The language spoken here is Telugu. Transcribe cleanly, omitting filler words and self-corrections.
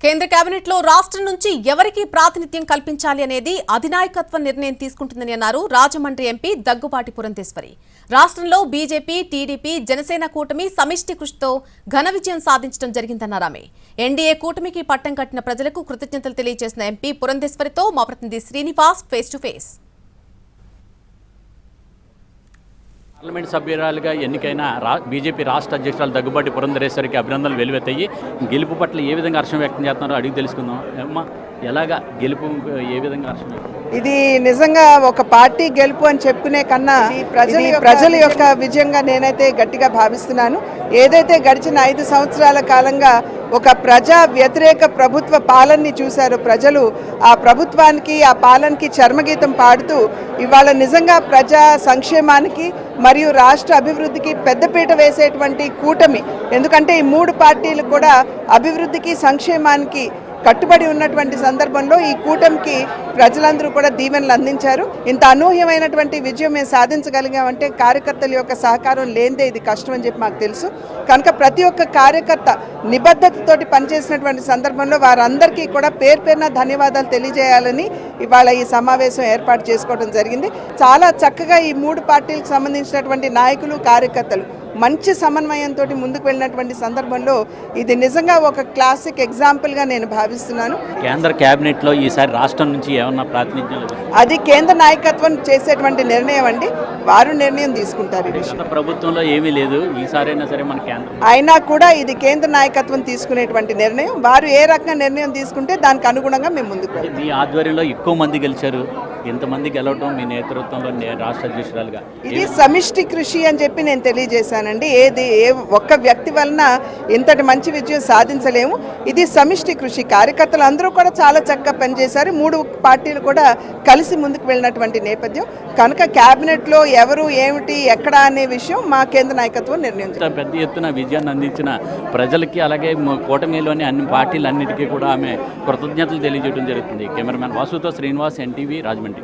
కేంద్ర కేబినెట్ లో రాష్ట్రం నుంచి ఎవరికి ప్రాతినిధ్యం కల్పించాలి అనేది అధినాయకత్వ నిర్ణయం తీసుకుంటుందని అన్నారు రాజమండ్రి ఎంపీ దగ్గుబాటి పురంధేశ్వరి. రాష్ట్రంలో బీజేపీ, టీడీపీ, జనసేన కూటమి సమిష్టి కృషితో ఘన విజయం సాధించడం జరిగిందన్నారు ఆమె. ఎన్డీఏ కూటమికి పట్టం కట్టిన ప్రజలకు కృతజ్ఞతలు తెలియజేసిన ఎంపీ పురంధేశ్వరితో మా ప్రతినిధి Srinivas face to face. Parliament సభ్యురాలుగా ఎన్నికైన బీజేపీ రాష్ట్ర అధ్యక్షురాలు దగ్గుబాటి పురంధరేశ్వరికి అభినందనలు వెలువెత్తాయి. గెలుపు పట్ల ఏ విధంగా హర్షం వ్యక్తం చేస్తున్నారో అడిగి తెలుసుకుందాం. అమ్మా, ఎలాగా గెలుపు ఏ విధంగా హర్షం వ్యక్తం? ఇది నిజంగా ఒక పార్టీ గెలుపు అని చెప్పుకునే కన్నా ప్రజల యొక్క విజయంగా నేనైతే గట్టిగా భావిస్తున్నాను. ఏదైతే గడిచిన 5 సంవత్సరాల కాలంగా ఒక ప్రజా వ్యతిరేక ప్రభుత్వ పాలనని చూశారు ప్రజలు, ఆ ప్రభుత్వానికి ఆ పాలనకి చర్మగీతం పాడుతూ ఇవాళ నిజంగా ప్రజా సంక్షేమానికి మరియు రాష్ట్ర అభివృద్ధికి పెద్దపీట వేసేటువంటి కూటమి. ఎందుకంటే ఈ 3 పార్టీలు కూడా అభివృద్ధికి సంక్షేమానికి కట్టుబడి ఉన్నటువంటి సందర్భంలో ఈ కూటమికి ప్రజలందరూ కూడా దీవెనలు అందించారు. ఇంత అనూహ్యమైనటువంటి విజయం మేము సాధించగలిగామంటే కార్యకర్తల యొక్క సహకారం లేనిదే ఇది కష్టం అని చెప్పి మాకు తెలుసు. కనుక ప్రతి ఒక్క కార్యకర్త నిబద్ధతతోటి పనిచేసినటువంటి సందర్భంలో వారందరికీ కూడా పేరు పేరున ధన్యవాదాలు తెలియజేయాలని ఇవాళ ఈ సమావేశం ఏర్పాటు చేసుకోవడం జరిగింది. చాలా చక్కగా ఈ 3 పార్టీలకు సంబంధించినటువంటి నాయకులు, కార్యకర్తలు మంచి సమన్వయంతో ముందుకు వెళ్ళినటువంటి సందర్భంలో ఇది నిజంగా ఒక క్లాసిక్ ఎగ్జాంపుల్గా నేను భావిస్తున్నాను. కేంద్ర కేబినెట్లో ఈసారి రాష్ట్రం నుంచి ఏమన్నా ప్రాతినిధ్యం? అది కేంద్ర నాయకత్వం చేసేటువంటి నిర్ణయం అండి, వారు నిర్ణయం తీసుకుంటారు. ప్రభుత్వంలో ఏమీ లేదు, ఈసారైనా సరే మన కేంద్రం అయినా కూడా ఇది కేంద్ర నాయకత్వం తీసుకునేటువంటి నిర్ణయం. వారు ఏ రకంగా నిర్ణయం తీసుకుంటే దానికి అనుగుణంగా మేము ముందుకు వెళ్తాం. మీ ఆధ్వర్యంలో ఎక్కువ మంది గెలిచారు, ఇంతమంది గెలవడం మీ నేతృత్వంలో రాష్ట్ర అధ్యక్షురాలుగా ఇది సమిష్టి కృషి అని చెప్పి నేను తెలియజేశానండి. ఒక్క వ్యక్తి వలన ఇంతటి మంచి విజయం సాధించలేము. ఇది సమిష్టి కృషి. కార్యకర్తలు అందరూ కూడా చాలా చక్కగా పనిచేశారు. 3 పార్టీలు కూడా కలిసి ముందుకు వెళ్ళినటువంటి నేపథ్యం. కనుక క్యాబినెట్లో ఎవరు ఏమిటి ఎక్కడ అనే విషయం మా కేంద్ర నాయకత్వం నిర్ణయించారు. పెద్ద ఎత్తున విజయాన్ని అందించిన ప్రజలకి అలాగే కూటమిలోని అన్ని పార్టీలన్నిటికీ కూడా ఆమె కృతజ్ఞతలు తెలియజేయడం జరుగుతుంది. కెమెరామెన్ వాసుతో శ్రీనివాస్, ఎన్టీవీ, రాజమండ్రి.